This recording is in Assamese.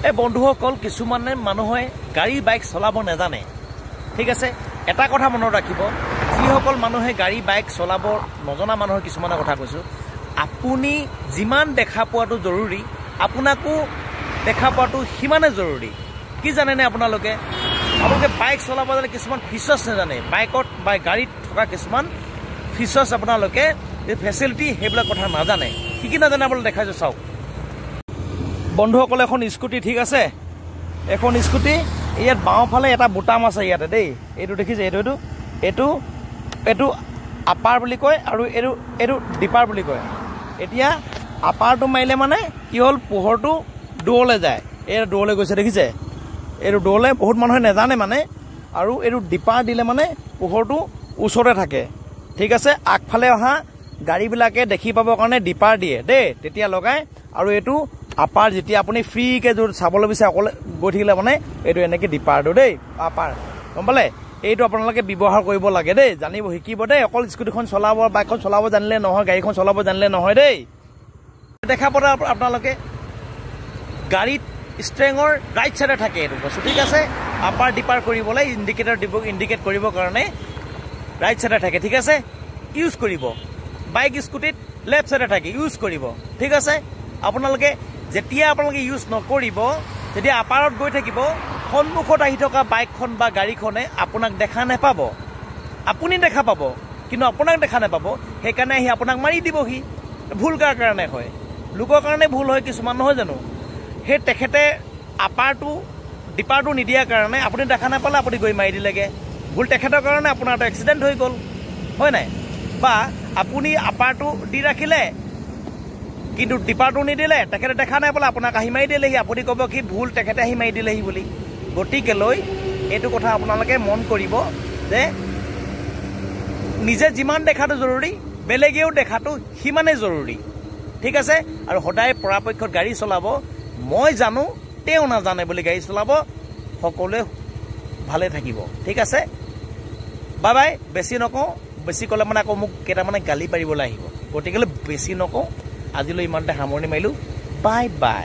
এই বন্ধুসকল কিছুমানে মানুহে গাড়ী বাইক চলাব নাজানে ঠিক আছে এটা কথা মনত ৰাখিব যিসকল মানুহে গাড়ী বাইক চলাব নজনা মানুহৰ কিছুমানৰ কথা কৈছো আপুনি যিমান দেখা পোৱাটো জৰুৰী আপোনাকো দেখা পোৱাটো হিমানে জৰুৰী কি জানেনে আপোনালোকে বাইক চলাব জানে কিছুমান ফিচাৰ্ছ নাজানে বাইকত বা গাড়ীত থকা কিছুমান ফিচাৰ্ছ আপোনালোকে ফেচিলিটি সেইবিলাক কথা নাজানে কি নাজানে আপোনালোকে দেখাইছো চাওক বন্ধুসকল এখন স্কুটি ঠিক আছে এখন স্কুটি ইয়াত বাওঁফালে এটা বুটাম আছে ইয়াতে দেই এইটো দেখিছে এইটো আপাৰ বুলি কয় আৰু এইটো ডিপাৰ বুলি কয় এতিয়া আপাৰটো মাৰিলে মানে কি হ'ল পোহৰটো দূৰলৈ যায় এই দূৰলৈ গৈছে দেখিছে এইটো দূৰলৈ বহুত মানুহে নাজানে মানে আৰু এইটো ডিপাৰ দিলে মানে পোহৰটো ওচৰতে থাকে ঠিক আছে আগফালে অহা গাড়ীবিলাকে দেখি পাবৰ কাৰণে ডিপাৰ দিয়ে দেই তেতিয়া লগাই আৰু এইটো আপাৰ যেতিয়া আপুনি ফ্ৰীকে যদি চাবলৈ বিচাৰে অকলে গৈ থাকিলে মানে এইটো এনেকৈ ডিপাৰটো দেই আপাৰ গম পালে এইটো আপোনালোকে ব্যৱহাৰ কৰিব লাগে দেই জানিব শিকিব দেই অকল স্কুটিখন চলাব বাইকখন চলাব জানিলে নহয় গাড়ীখন চলাব জানিলে নহয় দেই দেখা পাব আপোনালোকে গাড়ীত ষ্ট্ৰেঙৰ ৰাইট চাইডে থাকে এইটো বস্তু ঠিক আছে আপাৰ ডিপাৰ কৰিবলৈ ইণ্ডিকেটৰ দিব ইণ্ডিকেট কৰিবৰ কাৰণে ৰাইট চাইডে থাকে ঠিক আছে ইউজ কৰিব বাইক স্কুটিত লেফ্ট চাইডে থাকে ইউজ কৰিব ঠিক আছে আপোনালোকে যেতিয়া আপোনালোকে ইউজ নকৰিব যেতিয়া আপাৰত গৈ থাকিব সন্মুখত আহি থকা বাইকখন বা গাড়ীখনে আপোনাক দেখা নাপাব আপুনি দেখা পাব কিন্তু আপোনাক দেখা নাপাব সেইকাৰণে আহি আপোনাক মাৰি দিবহি ভুল কাৰ কাৰণে হয় লোকৰ কাৰণে ভুল হয় কিছুমান নহয় জানো সেই তেখেতে আপাৰটো ডিপাৰটো নিদিয়াৰ কাৰণে আপুনি দেখা নাপালে আপুনি গৈ মাৰি দিলেগে ভুল তেখেতৰ কাৰণে আপোনাৰ এটা এক্সিডেণ্ট হৈ গ'ল হয় নাই বা আপুনি আপাৰটো দি ৰাখিলে কিন্তু ডিপাৰটো নিদিলে তেখেতে দেখা নাই পালে আপোনাক আহি মাৰি দিলেহি আপুনি ক'ব কি ভুল তেখেতে আহি মাৰি দিলেহি বুলি গতিকে লৈ এইটো কথা আপোনালোকে মন কৰিব যে নিজে যিমান দেখাটো জৰুৰী বেলেগেও দেখাটো সিমানে জৰুৰী ঠিক আছে আৰু সদায় পৰাপক্ষত গাড়ী চলাব মই জানো তেওঁ নাজানে বুলি গাড়ী চলাব সকলোৱে ভালে থাকিব ঠিক আছে বাই বাই বেছি নকওঁ বেছি ক'লে মানে আকৌ মোক কেইটামানে গালি পাৰিবলৈ আহিব গতিকে বেছি নকওঁ আজিলৈ ইমানতে সামৰণি মাৰিলোঁ বাই বাই